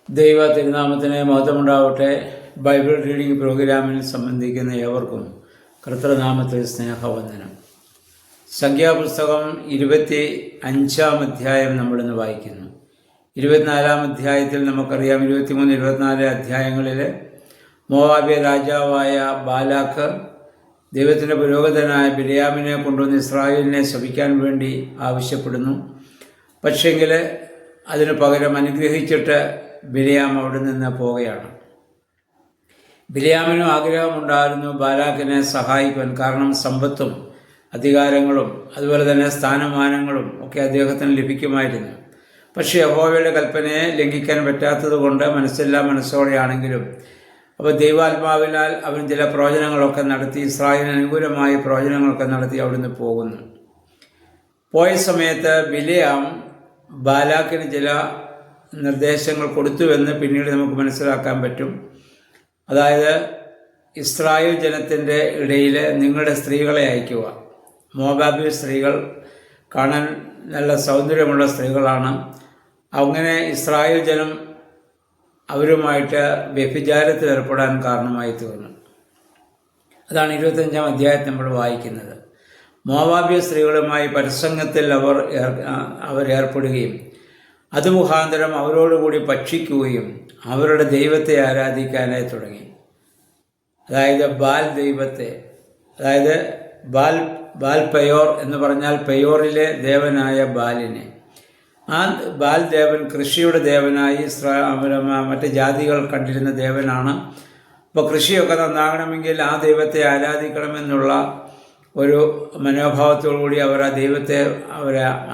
ദൈവ തിരുനാമത്തിന് മഹത്വമുണ്ടാവട്ടെ. Bible reading പ്രോഗ്രാമിൽ സംബന്ധിക്കുന്ന ഏവർക്കും കർത്തൃനാമത്തിൽ സ്നേഹവന്ദനം. സംഖ്യാപുസ്തകം 25 അധ്യായം നമ്മളിന്ന് വായിക്കുന്നു. 24 അധ്യായത്തിൽ നമുക്കറിയാം, 23, 24 അധ്യായങ്ങളിൽ മോവാബ്യ രാജാവായ ബാലാക്ക് ദൈവത്തിൻ്റെ പുരോഹിതനായ ബിലയാമിനെ കൊണ്ടുവന്ന് ഇസ്രായേലിനെ ശപിക്കാൻ വേണ്ടി ആവശ്യപ്പെടുന്നു. പക്ഷേങ്കിൽ അതിനു പകരം അനുഗ്രഹിച്ചിട്ട് ബിലയാം അവിടെ നിന്ന് പോവുകയാണ്. ബിലയാമിനും ആഗ്രഹമുണ്ടായിരുന്നു ബാലാക്കിനെ സഹായിക്കുവാൻ. കാരണം സമ്പത്തും അധികാരങ്ങളും അതുപോലെ തന്നെ സ്ഥാനമാനങ്ങളും ഒക്കെ അദ്ദേഹത്തിന് ലഭിക്കുമായിരുന്നു. പക്ഷേ യഹോവയുടെ കൽപ്പനയെ ലംഘിക്കാൻ പറ്റാത്തത് കൊണ്ട് മനസ്സോടെയാണെങ്കിലും അപ്പോൾ ദൈവാത്മാവിനാൽ അവൻ ചില പ്രവചനങ്ങളൊക്കെ നടത്തി, ഇസ്രായേലിന് അനുകൂലമായ പ്രവചനങ്ങളൊക്കെ നടത്തി അവിടുന്ന് പോകുന്നു. പോയ സമയത്ത് ബിലയാം ബാലാക്കിന് ചില നിർദ്ദേശങ്ങൾ കൊടുത്തുവെന്ന് പിന്നീട് നമുക്ക് മനസ്സിലാക്കാൻ പറ്റും. അതായത്, ഇസ്രായേൽ ജനത്തിൻ്റെ ഇടയിൽ നിങ്ങളുടെ സ്ത്രീകളെ അയക്കുക. മോവാബ്യ സ്ത്രീകൾ കാണാൻ നല്ല സൗന്ദര്യമുള്ള സ്ത്രീകളാണ്. അങ്ങനെ ഇസ്രായേൽ ജനം അവരുമായിട്ട് വ്യഭിചാരത്തിൽ ഏർപ്പെടാൻ കാരണമായി തീർന്നു. അതാണ് 25 അധ്യായത്തിൽ നമ്മൾ വായിക്കുന്നത്. മോവാബ്യ സ്ത്രീകളുമായി പരസംഗത്തിൽ അവർ ഏർപ്പെടുകയും അത് മുഖാന്തരം അവരോടുകൂടി ഭക്ഷിക്കുകയും അവരുടെ ദൈവത്തെ ആരാധിക്കാനായി തുടങ്ങി. അതായത് ബാൽ ദൈവത്തെ, അതായത് ബാൽ പെയോർ എന്ന് പറഞ്ഞാൽ പെയോറിലെ ദേവനായ ബാലിനെ. ആ ബാൽ ദേവൻ കൃഷിയുടെ ദേവനായി മറ്റ് ജാതികൾ കണ്ടിരുന്ന ദേവനാണ്. അപ്പോൾ കൃഷിയൊക്കെ നന്നാകണമെങ്കിൽ ആ ദൈവത്തെ ആരാധിക്കണമെന്നുള്ള ഒരു മനോഭാവത്തോടുകൂടി അവർ ആ ദൈവത്തെ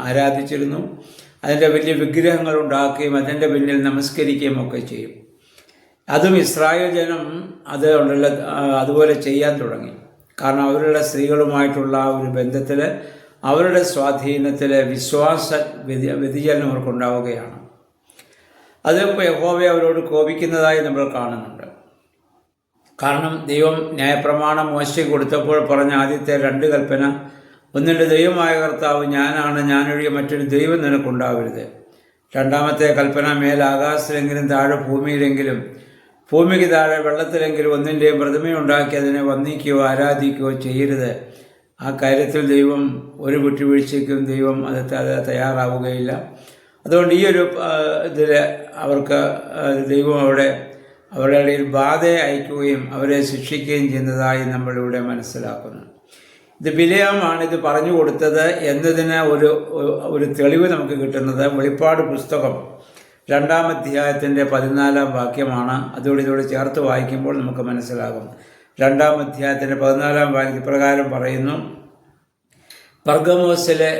ആരാധിച്ചിരുന്നു. അതിൻ്റെ വലിയ വിഗ്രഹങ്ങൾ ഉണ്ടാക്കുകയും അതിൻ്റെ പിന്നിൽ നമസ്കരിക്കുകയും ഒക്കെ ചെയ്യും. അതും ഇസ്രായേൽ ജനം അതുപോലെ ചെയ്യാൻ തുടങ്ങി. കാരണം അവരുടെ സ്ത്രീകളുമായിട്ടുള്ള ഒരു ബന്ധത്തിൽ, അവരുടെ സ്വാധീനത്തിൽ വിശ്വാസ വ്യതിചലനം അവർക്കുണ്ടാവുകയാണ്. അത് യഹോവ അവരോട് കോപിക്കുന്നതായി നമ്മൾ കാണുന്നുണ്ട്. കാരണം ദൈവം ന്യായപ്രമാണം മോശയ്ക്ക് കൊടുത്തപ്പോൾ പറഞ്ഞ ആദ്യത്തെ 2 കൽപ്പന, ഒന്നിൻ്റെ ദൈവമായ കർത്താവ് ഞാനാണ്, ഞാനൊഴികെ മറ്റൊരു ദൈവം നിനക്കുണ്ടാവരുത്. 2ാമത്തെ കൽപ്പന, മേലാകാശത്തിലെങ്കിലും താഴെ ഭൂമിയിലെങ്കിലും, ഭൂമിക്ക് താഴെ വെള്ളത്തിലെങ്കിലും ഒന്നിൻ്റെയും പ്രതിമയുണ്ടാക്കി അതിനെ വന്ദിക്കുകയോ ആരാധിക്കുകയോ ചെയ്യരുത്. ആ കാര്യത്തിൽ ദൈവം ഒരു വിട്ടുവീഴ്ചയ്ക്കും ദൈവം അത് തയ്യാറാവുകയില്ല. അതുകൊണ്ട് ഈ ഒരു ഇതിൽ അവർക്ക് ദൈവം അവരുടെ ഇടയിൽ ബാധയെ അയക്കുകയും അവരെ ശിക്ഷിക്കുകയും ചെയ്യുന്നതായി നമ്മളിവിടെ മനസ്സിലാക്കുന്നു. ഇത് ബിലയാമാണ് ഇത് പറഞ്ഞു കൊടുത്തത് എന്നതിന് ഒരു തെളിവ് നമുക്ക് കിട്ടുന്നത് വെളിപ്പാട് പുസ്തകം 2 അധ്യായത്തിൻ്റെ 14 വാക്യമാണ്. ഇതോട് ചേർത്ത് വായിക്കുമ്പോൾ നമുക്ക് മനസ്സിലാകും. 2 അധ്യായത്തിൻ്റെ 14 വാക്യം ഇപ്രകാരം പറയുന്നു: പെർഗമോസിലെ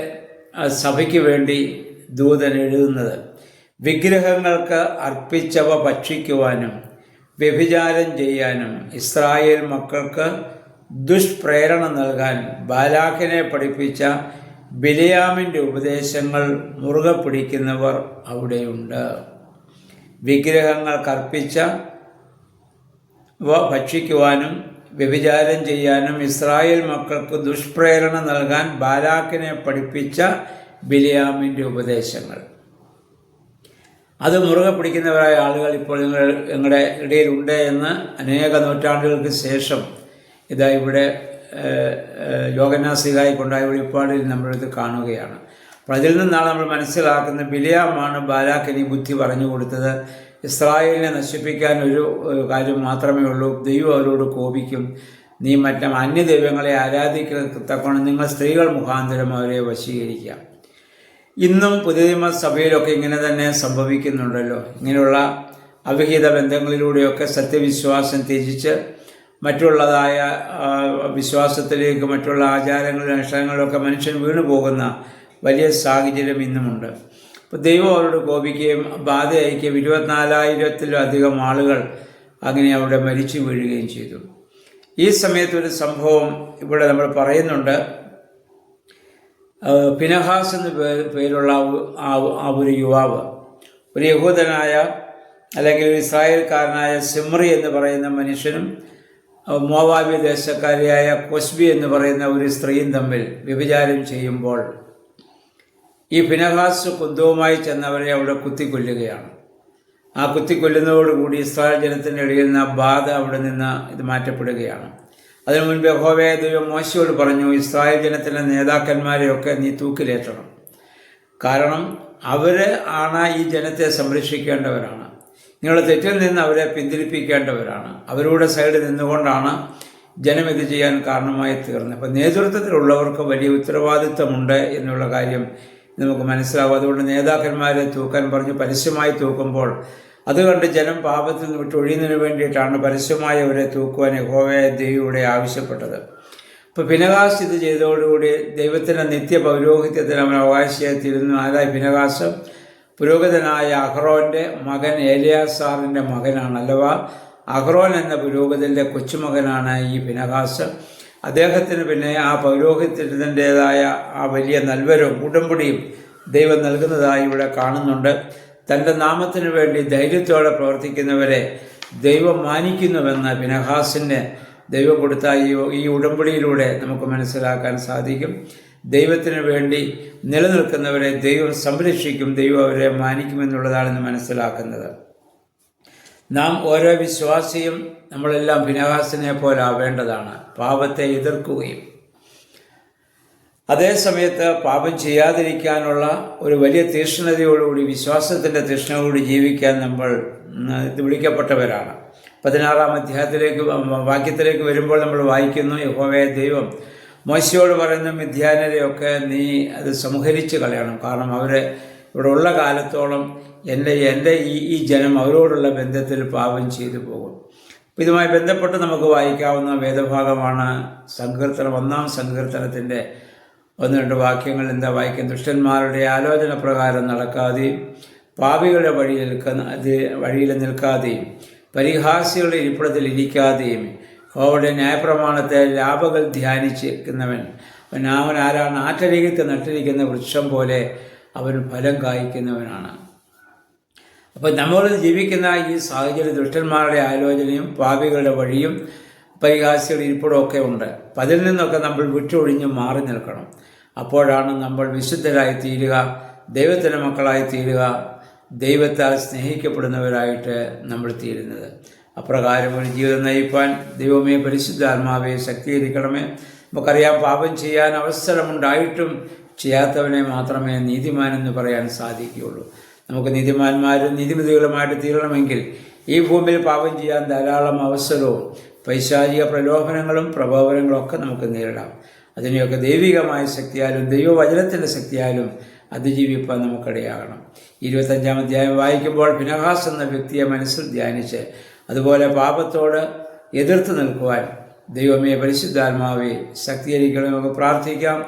സഭയ്ക്ക് വേണ്ടി ദൂതൻ എഴുതുന്നത്, വിഗ്രഹങ്ങൾക്ക് അർപ്പിച്ചവ ഭക്ഷിക്കുവാനും വ്യഭിചാരം ചെയ്യാനും ഇസ്രായേൽ മക്കൾക്ക് ദുഷ്പ്രേരണ നൽകാൻ ബാലാക്കിനെ പഠിപ്പിച്ച ബിലയാമിൻ്റെ ഉപദേശങ്ങൾ മുറുകെ പിടിക്കുന്നവർ അവിടെയുണ്ട്. വിഗ്രഹങ്ങൾക്കർപ്പിച്ച ഭക്ഷിക്കുവാനും വ്യഭിചാരം ചെയ്യാനും ഇസ്രായേൽ മക്കൾക്ക് ദുഷ്പ്രേരണ നൽകാൻ ബാലാക്കിനെ പഠിപ്പിച്ച ബിലയാമിൻ്റെ ഉപദേശങ്ങൾ, അത് മുറുകെ പിടിക്കുന്നവരായ ആളുകൾ ഇപ്പോൾ നിങ്ങളുടെ ഇടയിലുണ്ട് എന്ന് അനേക നൂറ്റാണ്ടുകൾക്ക് ശേഷം ഇതാ ഇവിടെ യോഹന്നാസ്ലീഹായ്ക്കുണ്ടായ വെളിപ്പാടിൽ നമ്മളിത് കാണുകയാണ്. അപ്പോൾ അതിൽ നിന്നാണ് നമ്മൾ മനസ്സിലാക്കുന്നത്, ബിലയാമാണ് ബാലാക്കിന് ഈ ബുദ്ധി പറഞ്ഞു കൊടുത്തത്. ഇസ്രായേലിനെ നശിപ്പിക്കാൻ ഒരു കാര്യം മാത്രമേ ഉള്ളൂ, ദൈവം അവരോട് കോപിക്കും. നീ അന്യദൈവങ്ങളെ ആരാധിക്കത്തക്കോണം നിങ്ങൾ സ്ത്രീകൾ മുഖാന്തരം അവരെ വശീകരിക്കാം. ഇന്നും പുതിയ സഭയിലൊക്കെ ഇങ്ങനെ തന്നെ സംഭവിക്കുന്നുണ്ടല്ലോ. ഇങ്ങനെയുള്ള അവിഹിത ബന്ധങ്ങളിലൂടെയൊക്കെ സത്യവിശ്വാസം ത്യജിച്ച് മറ്റുള്ളതായ വിശ്വാസത്തിലേക്ക്, മറ്റുള്ള ആചാരങ്ങളിലും അനുഷ്ഠാനങ്ങളിലൊക്കെ മനുഷ്യൻ വീണു പോകുന്ന വലിയ സാഹചര്യം ഇന്നുമുണ്ട്. അപ്പോൾ ദൈവം അവരോട് കോപിക്കുകയും ബാധ അയക്കുകയും 24,000-ത്തിലധികം ആളുകൾ അങ്ങനെ അവിടെ മരിച്ചു വീഴുകയും ചെയ്തു. ഈ സമയത്തൊരു സംഭവം ഇവിടെ നമ്മൾ പറയുന്നുണ്ട്. ഫിനഹാസ് എന്ന് പേരുള്ള ഒരു യുവാവ്, ഒരു യഹൂദനായ അല്ലെങ്കിൽ ഒരു ഇസ്രായേൽക്കാരനായ സിമ്രി എന്ന് പറയുന്ന മനുഷ്യനും മോവാബ്യ ദേശക്കാരിയായ കൊസ്ബി എന്ന് പറയുന്ന ഒരു സ്ത്രീയും തമ്മിൽ വ്യഭിചാരം ചെയ്യുമ്പോൾ ഈ ഫിനഹാസ് കുന്തവുമായി ചെന്നവരെ അവിടെ കുത്തിക്കൊല്ലുകയാണ്. ആ കുത്തിക്കൊല്ലുന്നതോടുകൂടി ഇസ്രായേൽ ജനത്തിൻ്റെ ഇടയിൽ നിന്ന് ആ ബാധ അവിടെ നിന്ന് ഇത് മാറ്റപ്പെടുകയാണ്. അതിനു മുൻപ് യഹോവയായ ദൈവം മോശയോട് പറഞ്ഞു, ഇസ്രായേൽ ജനത്തിലെ നേതാക്കന്മാരെയൊക്കെ നീ തൂക്കിലേറ്റണം. കാരണം അവർ ആണ് ഈ ജനത്തെ സംരക്ഷിക്കേണ്ടവരാണ്. നിങ്ങളുടെ തെറ്റിൽ നിന്ന് അവരെ പിന്തിരിപ്പിക്കേണ്ടവരാണ്. അവരുടെ സൈഡിൽ നിന്നുകൊണ്ടാണ് ജനം ഇത് ചെയ്യാൻ കാരണമായി തീർന്നത്. അപ്പം നേതൃത്വത്തിലുള്ളവർക്ക് വലിയ ഉത്തരവാദിത്വമുണ്ട് എന്നുള്ള കാര്യം നമുക്ക് മനസ്സിലാവും. അതുകൊണ്ട് നേതാക്കന്മാരെ തൂക്കാൻ പറഞ്ഞു. പരസ്യമായി തൂക്കുമ്പോൾ അത് കണ്ട് ജനം പാപത്തിൽ നിന്ന് വിട്ടൊഴിയുന്നതിന് വേണ്ടിയിട്ടാണ് പരസ്യമായി അവരെ തൂക്കുവാൻ യഹോവയായ ദൈവം ആവശ്യപ്പെട്ടത്. ഇപ്പോൾ ഫിനെഹാസ് ഇത് ചെയ്തതോടുകൂടി ദൈവത്തിൻ്റെ നിത്യ പൗരോഹിത്യത്തിന് അവൻ അവകാശിയായി തീരുന്നു. ആരായി ഫിനെഹാസ്? പുരോഹിതനായ അഹ്റോൻ്റെ മകൻ എലിയാസാറിൻ്റെ മകനാണ്. അഥവാ അഹ്റോൻ എന്ന പുരോഹിതൻ്റെ കൊച്ചുമകനാണ് ഈ ഫിനെഹാസ്. അദ്ദേഹത്തിന് പിന്നെ ആ പൗരോഹിത്യത്തിൻ്റെതായ ആ വലിയ നൽവരവും ഉടമ്പടിയും ദൈവം നൽകുന്നതായി ഇവിടെ കാണുന്നുണ്ട്. തൻ്റെ നാമത്തിന് വേണ്ടി ധൈര്യത്തോടെ പ്രവർത്തിക്കുന്നവരെ ദൈവം മാനിക്കുന്നുവെന്ന് ഫിനെഹാസിന് ദൈവം കൊടുത്ത ഈ ഉടമ്പടിയിലൂടെ നമുക്ക് മനസ്സിലാക്കാൻ സാധിക്കും. ദൈവത്തിന് വേണ്ടി നിലനിൽക്കുന്നവരെ ദൈവം സംരക്ഷിക്കും, ദൈവം അവരെ മാനിക്കുമെന്നുള്ളതാണ് ഇന്ന് മനസ്സിലാക്കുന്നത്. നാം ഓരോ വിശ്വാസിയും നമ്മളെല്ലാം ഫിനെഹാസിനെ പോലെ ആവേണ്ടതാണ്. പാപത്തെ എതിർക്കുകയും അതേസമയത്ത് പാപം ചെയ്യാതിരിക്കാനുള്ള ഒരു വലിയ തീക്ഷ്ണതയോടുകൂടി, വിശ്വാസത്തിൻ്റെ തീക്ഷ്ണതയോടുകൂടി ജീവിക്കാൻ നമ്മൾ ഇത് വിളിക്കപ്പെട്ടവരാണ്. 16-ാം അധ്യായത്തിലേക്ക് വാക്യത്തിലേക്ക് വരുമ്പോൾ നമ്മൾ വായിക്കുന്നു, യഹോവയായ ദൈവം മോശയോട് പറയുന്ന മിദ്യാനരെയൊക്കെ നീ അത് സംഹരിച്ച് കളയണം. കാരണം അവർ ഇവിടെ ഉള്ള കാലത്തോളം എൻ്റെ ഈ ജനം അവരോടുള്ള ബന്ധത്തിൽ പാപം ചെയ്തു പോകും. അപ്പം ഇതുമായി ബന്ധപ്പെട്ട് നമുക്ക് വായിക്കാവുന്ന വേദഭാഗമാണ് സങ്കീർത്തനം 1-ാം സങ്കീർത്തനത്തിൻ്റെ 1-2 വാക്യങ്ങൾ. എന്താ വായിക്കുന്നത്? ദുഷ്ടന്മാരുടെ ആലോചന പ്രകാരം നടക്കാതെയും പാപികളുടെ വഴിയിൽ നിൽക്കാതെയും പരിഹാസികളുടെ ഇരിപ്പിടത്തിൽ ഇരിക്കാതെയും യഹോവയുടെ ന്യായപ്രമാണത്തെ ലാഭകൾ ധ്യാനിച്ചിരിക്കുന്നവൻ അവൻ ആരാണ്? ആറ്റരികത്ത് നട്ടിരിക്കുന്ന വൃക്ഷം പോലെ അവൻ ഫലം കായ്ക്കുന്നവനാണ്. അപ്പോൾ നമ്മൾ ജീവിക്കുന്ന ഈ സാഹചര്യം ദുഷ്ടന്മാരുടെ ആലോചനയും പാപികളുടെ വഴിയും പരിഹാസികളുടെ ഇരിപ്പിടമൊക്കെ ഉണ്ട്. അപ്പം അതിൽ നിന്നൊക്കെ നമ്മൾ വിട്ടൊഴിഞ്ഞ് മാറി നിൽക്കണം. അപ്പോഴാണ് നമ്മൾ വിശുദ്ധരായി തീരുക, ദൈവത്തിൻ്റെ മക്കളായി തീരുക, ദൈവത്താൽ സ്നേഹിക്കപ്പെടുന്നവരായിട്ട് നമ്മൾ തീരുന്നത്. അപ്രകാരം ഒരു ജീവിതം നയിപ്പാൻ ദൈവമേ പരിശുദ്ധാത്മാവെ ശക്തീകരിക്കണമേ. നമുക്കറിയാം, പാപം ചെയ്യാൻ അവസരമുണ്ടായിട്ടും ചെയ്യാത്തവനെ മാത്രമേ നീതിമാനെന്ന് പറയാൻ സാധിക്കുകയുള്ളൂ. നമുക്ക് നീതിമാന്മാരും നീതിമതികളുമായിട്ട് തീരണമെങ്കിൽ ഈ ഭൂമിയിൽ പാപം ചെയ്യാൻ ധാരാളം അവസരവും പൈശാചിക പ്രലോഭനങ്ങളും പ്രബോധനങ്ങളും ഒക്കെ നമുക്ക് നേരിടാം. അതിനെയൊക്കെ ദൈവികമായ ശക്തിയാലും ദൈവവചനത്തിൻ്റെ ശക്തിയാലും അതിജീവിപ്പാൻ നമുക്കിടയാകണം. 25-ാം അധ്യായം വായിക്കുമ്പോൾ ഫിനെഹാസ് എന്ന വ്യക്തിയെ മനസ്സിൽ ധ്യാനിച്ച് അതുപോലെ പാപത്തോട് എതിർത്ത് നിൽക്കുവാൻ ദൈവമേ പരിശുദ്ധാത്മാവെ ശക്തീകരിക്കണം. നമുക്ക് പ്രാർത്ഥിക്കാം.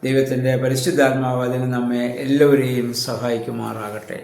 ദൈവത്തിൻ്റെ പരിശുദ്ധാത്മാവ് അതിന് നമ്മെ എല്ലാവരെയും സഹായിക്കുമാറാകട്ടെ.